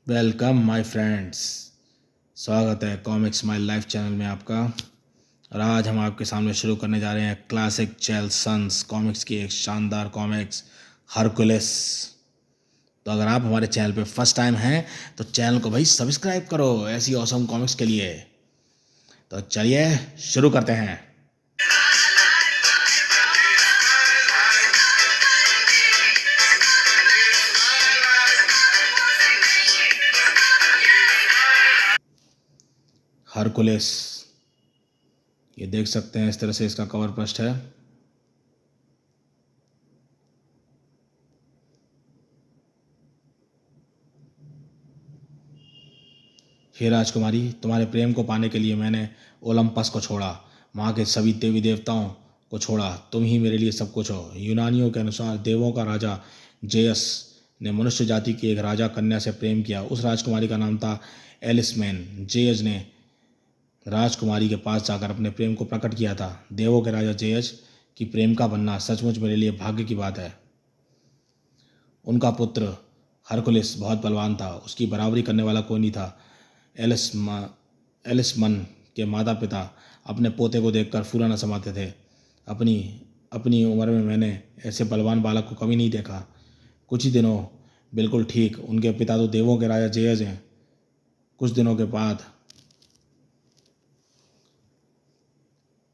Welcome my friends. स्वागत है comics my life channel में आपका। और आज हम आपके सामने शुरू करने जा रहे हैं क्लासिक चेल सन्स कॉमिक्स की एक शानदार कॉमिक्स हरकुलिस। तो अगर आप हमारे चैनल पे फर्स्ट टाइम हैं तो चैनल को भाई सब्सक्राइब करो ऐसी ऑसम कॉमिक्स के लिए। तो चलिए शुरू करते हैं। हरकुलिस, ये देख सकते हैं इस तरह से इसका कवर पृष्ठ है। हे राजकुमारी, तुम्हारे प्रेम को पाने के लिए मैंने ओलंपस को छोड़ा, वहाँ के सभी देवी देवताओं को छोड़ा। तुम ही मेरे लिए सब कुछ हो। यूनानियों के अनुसार देवों का राजा जेयस ने मनुष्य जाति की एक राजा कन्या से प्रेम किया। उस राजकुमारी का नाम था एलिसमैन। जेयस ने राजकुमारी के पास जाकर अपने प्रेम को प्रकट किया था। देवों के राजा जेयस की प्रेम का बनना सचमुच मेरे लिए भाग्य की बात है। उनका पुत्र हरकुलिस बहुत बलवान था, उसकी बराबरी करने वाला कोई नहीं था। एलिसमन के माता पिता अपने पोते को देखकर फूला न समाते थे। अपनी अपनी उम्र में मैंने ऐसे बलवान बालक को कभी नहीं देखा। कुछ ही दिनों बिल्कुल ठीक, उनके पिता तो देवों के राजा जेयस हैं। कुछ दिनों के बाद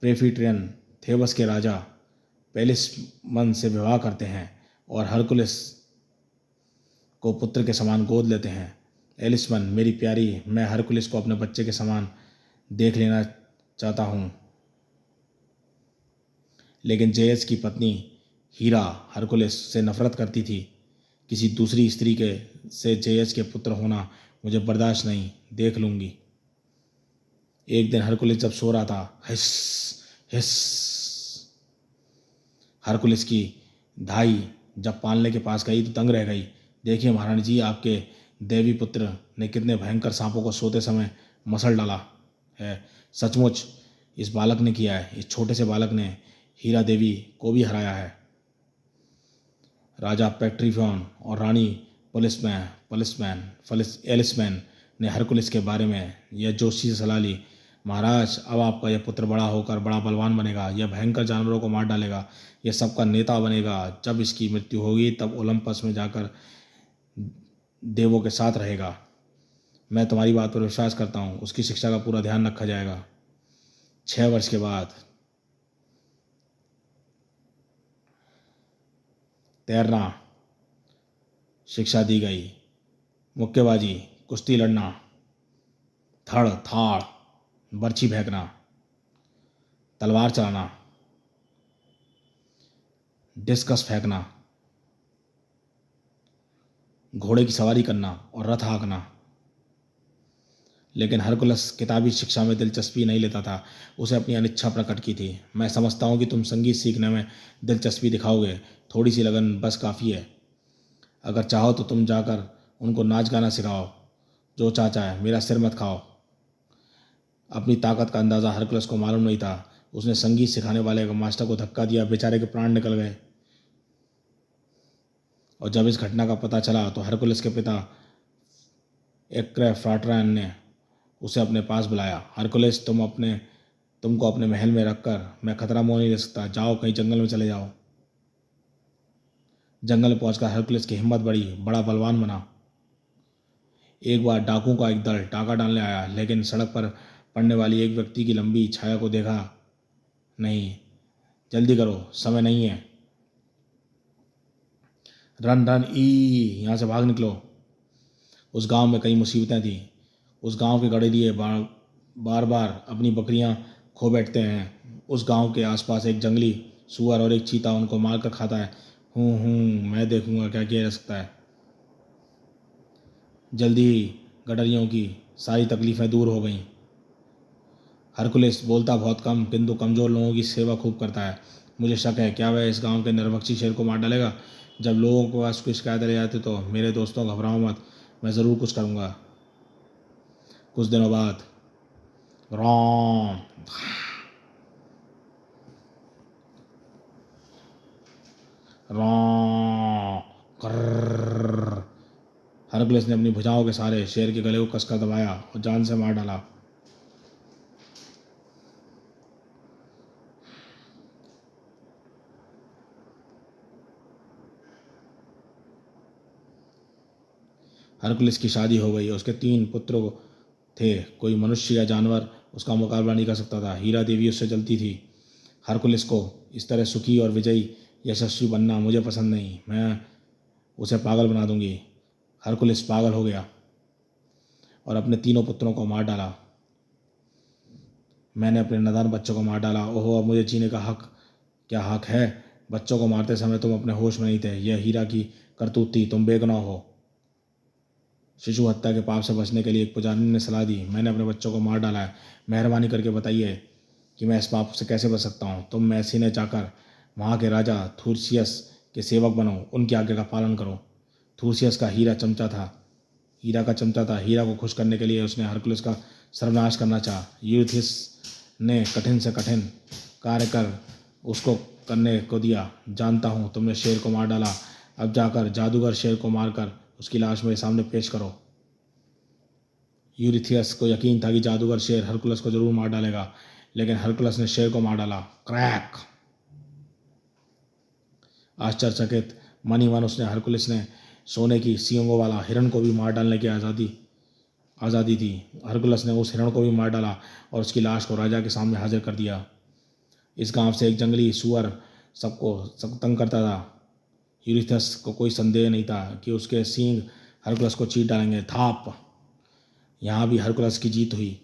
प्रेफिट्रियन थेबस के राजा पेलिसमन से विवाह करते हैं और हरकुलिस को पुत्र के समान गोद लेते हैं। एलिसमन, मेरी प्यारी, मैं हरकुलिस को अपने बच्चे के समान देख लेना चाहता हूँ। लेकिन जेयस की पत्नी हीरा हरकुलिस से नफरत करती थी। किसी दूसरी स्त्री के से जेयस के पुत्र होना मुझे बर्दाश्त नहीं, देख लूँगी। एक दिन हरकुलिस जब सो रहा था, हिस हिस, हरकुलिस की धाई जब पालने के पास गई तो दंग रह गई। देखिए महारानी जी, आपके देवी पुत्र ने कितने भयंकर सांपों को सोते समय मसल डाला है। सचमुच इस बालक ने किया है। इस छोटे से बालक ने हीरा देवी को भी हराया है। राजा पेट्रीफोन और रानी पुलिसमैन पुलिसमैन फलिस एलिसमैन ने हरकुलिस के बारे में यह जोशी से सलाह ली। महाराज, अब आपका यह पुत्र बड़ा होकर बड़ा बलवान बनेगा। यह भयंकर जानवरों को मार डालेगा। यह सबका नेता बनेगा। जब इसकी मृत्यु होगी तब ओलंपस में जाकर देवों के साथ रहेगा। मैं तुम्हारी बात पर विश्वास करता हूँ। उसकी शिक्षा का पूरा ध्यान रखा जाएगा। 6 वर्ष के बाद तैरना शिक्षा दी गई। मुक्केबाजी, कुश्ती लड़ना, थड़ थाड़, बर्छी फेंकना, तलवार चलाना, डिस्कस फेंकना, घोड़े की सवारी करना और रथ हाँकना। लेकिन हरकुलस किताबी शिक्षा में दिलचस्पी नहीं लेता था। उसे अपनी अनिच्छा प्रकट की थी। मैं समझता हूँ कि तुम संगीत सीखने में दिलचस्पी दिखाओगे। थोड़ी सी लगन बस काफ़ी है। अगर चाहो तो तुम जाकर उनको नाच गाना सिखाओ। जो चाचा है, मेरा सिर मत खाओ। अपनी ताकत का अंदाज़ा हरकुलस को मालूम नहीं था। उसने संगीत सिखाने वाले मास्टर को धक्का दिया। बेचारे के प्राण निकल गए। और जब इस घटना का पता चला तो हरकुलस के पिता फ्राटरैन ने उसे अपने पास बुलाया। हरकुलिस, तुमको अपने महल में रखकर मैं खतरा मोल नहीं ले सकता। जाओ, कहीं जंगल में चले जाओ। जंगल में पहुंचकर हरकुलिस की हिम्मत बढ़ी, बड़ा बलवान बना। एक बार डाकुओं का एक दल डाका डालने आया, लेकिन सड़क पर पड़ने वाली एक व्यक्ति की लंबी छाया को देखा नहीं। जल्दी करो, समय नहीं है। रन रन ई, यहाँ से भाग निकलो। उस गांव में कई मुसीबतें थी। उस गांव के गड़ेरिए बार बार अपनी बकरियां खो बैठते हैं। उस गांव के आसपास एक जंगली सुअर और एक चीता उनको मार कर खाता है। मैं देखूंगा क्या किया जा सकता है। जल्दी ही गडरियों की सारी तकलीफ़ें दूर हो गईं। हरकुलिस बोलता बहुत कम किंतु कमज़ोर लोगों की सेवा खूब करता है। मुझे शक है, क्या वह इस गांव के निर्भक्षी शेर को मार डालेगा? जब लोगों के पास कोई शिकायत ले जाती तो मेरे दोस्तों, घबराओ मत, मैं ज़रूर कुछ करूँगा। कुछ दिनों बाद राम राम कर्र, हरकुलस ने अपनी भुजाओं के सहारे शेर के गले को कसकर दबाया और जान से मार डाला। हरकुलस की शादी हो गई। उसके 3 पुत्र थे। कोई मनुष्य या जानवर उसका मुकाबला नहीं कर सकता था। हीरा देवी उससे जलती थी। हरकुलस को इस तरह सुखी और विजयी यशस्वी बनना मुझे पसंद नहीं। मैं उसे पागल बना दूंगी। हरकुलस पागल हो गया और अपने 3 पुत्रों को मार डाला। मैंने अपने नादान बच्चों को मार डाला। ओहो, अब मुझे जीने का हक क्या हक है? बच्चों को मारते समय तुम अपने होश में नहीं थे। यह हीरा की करतूत थी। तुम बेगुनाह हो। शिशु हत्या के पाप से बचने के लिए एक पुजारी ने सलाह दी। मैंने अपने बच्चों को मार डाला है। मेहरबानी करके बताइए कि मैं इस पाप से कैसे बच सकता हूँ। तुम मैसी ने जाकर वहाँ के राजा थूरसियस के सेवक बनो। उनकी आज्ञा का पालन करो। थूरसियस का हीरा का चमचा था। हीरा को खुश करने के लिए उसने हरकुलस का सर्वनाश करना चाहा। यूरिथियस ने कठिन से कठिन कार्य कर उसको करने को दिया। जानता हूँ तुमने शेर को मार डाला। अब जाकर जादूगर शेर को मारकर उसकी लाश मेरे सामने पेश करो। यूरिथियस को यकीन था कि जादूगर शेर हरकुलस को जरूर मार डालेगा, लेकिन हरकुलस ने शेर को मार डाला। क्रैक! आश्चर्यचकित मन ही मन उसने हरकुलस ने सोने की सींगों वाला हिरण को भी मार डालने की आज़ादी थी। हरकुलस ने उस हिरण को भी मार डाला और उसकी लाश को राजा के सामने हाजिर कर दिया। इस गांव से एक जंगली सुअर सब तंग करता था। यूरिथियस को कोई संदेह नहीं था कि उसके सींग हरकुलस को चीर डालेंगे। थाप! यहाँ भी हरकुलस की जीत हुई।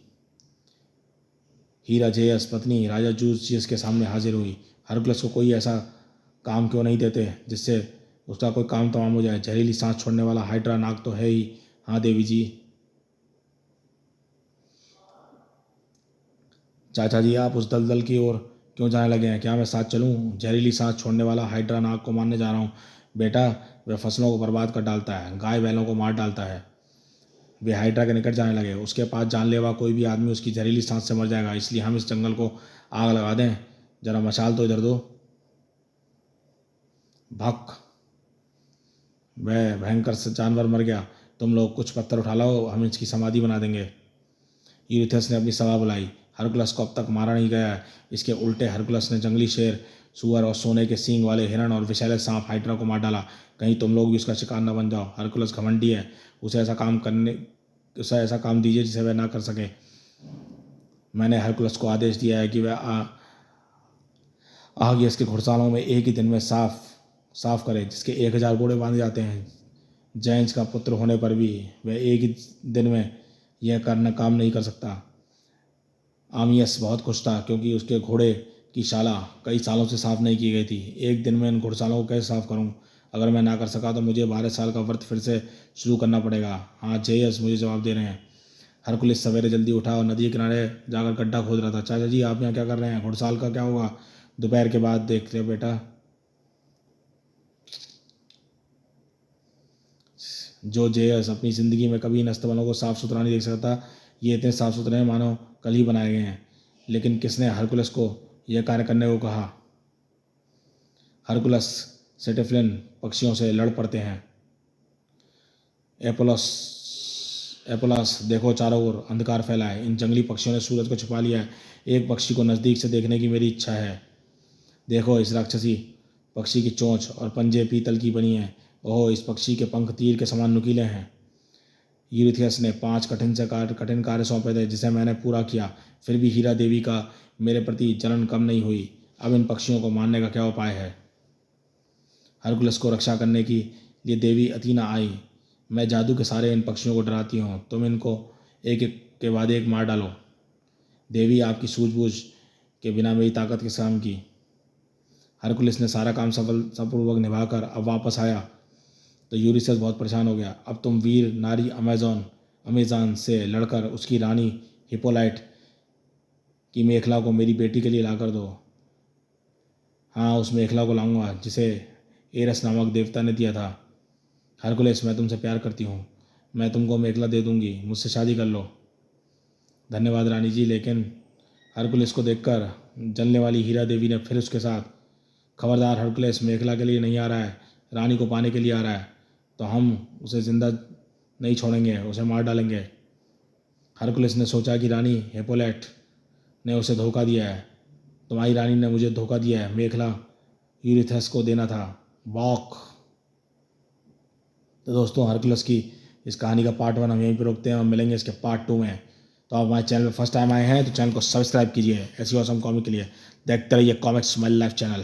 हीरा जेयस पत्नी राजा जूसियस के सामने हाजिर हुई। हरकुलस को कोई ऐसा काम क्यों नहीं देते जिससे उसका कोई काम तमाम हो जाए। जहरीली सांस छोड़ने वाला हाइड्रा नाग तो है ही। हाँ देवी जी। चाचा जी, आप उस दलदल की ओर क्यों जाने लगे हैं? क्या मैं साथ चलूं? जहरीली सांस छोड़ने वाला हाइड्रा नाग को मारने जा रहा हूँ। बेटा, वह फसलों को बर्बाद कर डालता है, गाय बैलों को मार डालता है। वे हाइड्रा के निकट जाने लगे। उसके पास जानलेवा कोई भी आदमी उसकी जहरीली सांस से मर जाएगा, इसलिए हम इस जंगल को आग लगा दें। जरा मशाल तो इधर दो। भक! वह भयंकर से जानवर मर गया। तुम लोग कुछ पत्थर उठा लाओ, हम इसकी समाधि बना देंगे। यूरिथस ने अपनी सभा बुलाई। हरकुलस को अब तक मारा नहीं गया है। इसके उल्टे हरकुलस ने जंगली शेर, सुअर और सोने के सींग वाले हिरण और विषैले सांप हाइड्रा को मार डाला। कहीं तुम लोग भी उसका शिकार न बन जाओ। हरकुलस घमंडी है। उसे ऐसा काम दीजिए जिसे वह ना कर सके। मैंने हरकुलस को आदेश दिया है कि वह आग इसके घुड़सालों में एक ही दिन में साफ करे, जिसके 1000 घोड़े बांधे जाते हैं। जैंस का पुत्र होने पर भी वह एक ही दिन में यह काम नहीं कर सकता। आमियस बहुत खुश था क्योंकि उसके घोड़े की शाला कई सालों से साफ नहीं की गई थी। एक दिन में इन घुड़सालों को कैसे साफ करूं? अगर मैं ना कर सका तो मुझे 12 साल का व्रत फिर से शुरू करना पड़ेगा। हाँ जेयस मुझे जवाब दे रहे हैं। हरकुलिस सवेरे जल्दी उठा और नदी के किनारे जाकर गड्ढा खोद रहा था। चाचा जी, आप यहाँ क्या कर रहे हैं? घुड़साल का क्या होगा? दोपहर के बाद देखते हो बेटा। जो जेयस अपनी ज़िंदगी में कभी इन अस्तबलों को साफ़ सुथरा नहीं देख सकता, ये इतने साफ़ सुथरे हैं मानो कल ही बनाए गए हैं। लेकिन किसने हरकुलस को यह कार्य करने को कहा? हरकुलस सेटेफ्लिन पक्षियों से लड़ पड़ते हैं। एपोलस देखो, चारों ओर अंधकार फैला है। इन जंगली पक्षियों ने सूरज को छुपा लिया है। एक पक्षी को नज़दीक से देखने की मेरी इच्छा है। देखो, इस राक्षसी पक्षी की चोंच और पंजे पीतल की बनी हैं। ओह, इस पक्षी के पंख तीर के समान नुकीले हैं। यूरिथियस ने 5 कठिन कार्य सौंपे थे जिसे मैंने पूरा किया, फिर भी हीरा देवी का मेरे प्रति जलन कम नहीं हुई। अब इन पक्षियों को मारने का क्या उपाय है? हरकुलस को रक्षा करने के लिए देवी अतीना आई। मैं जादू के सारे इन पक्षियों को डराती हूँ। तुम इनको एक एक के बाद एक मार डालो। देवी, आपकी सूझबूझ के बिना मेरी ताकत किस काम की? हरकुलस ने सारा काम सफलपूर्वक निभाकर अब वापस आया तो यूरिथियस बहुत परेशान हो गया। अब तुम वीर नारी अमेज़न से लड़कर उसकी रानी हिप्पोलाइट की मेखला को मेरी बेटी के लिए लाकर दो। हाँ, उस मेखला को लाऊंगा जिसे एरस नामक देवता ने दिया था। हरकुलस, मैं तुमसे प्यार करती हूँ। मैं तुमको मेखला दे दूंगी। मुझसे शादी कर लो। धन्यवाद रानी जी। लेकिन हरकुलस को देखकर जलने वाली हीरा देवी ने फिर उसके साथ, खबरदार, हरकुलस मेखला के लिए नहीं आ रहा है, रानी को पाने के लिए आ रहा है। तो हम उसे जिंदा नहीं छोड़ेंगे, उसे मार डालेंगे। हरकुलिस ने सोचा कि रानी हिप्पोलिट ने उसे धोखा दिया है। तुम्हारी रानी ने मुझे धोखा दिया है, मेखला यूरिथस को देना था। बॉक। तो दोस्तों, हरकुलिस की इस कहानी का पार्ट 1 हम यहीं पर रोकते हैं और मिलेंगे इसके पार्ट 2 में। तो आप हमारे चैनल में फर्स्ट टाइम आए हैं तो चैनल को सब्सक्राइब कीजिए ऐसी ऑसम कॉमिक के लिए। देखते रहिए कॉमिक्स माय लाइफ चैनल।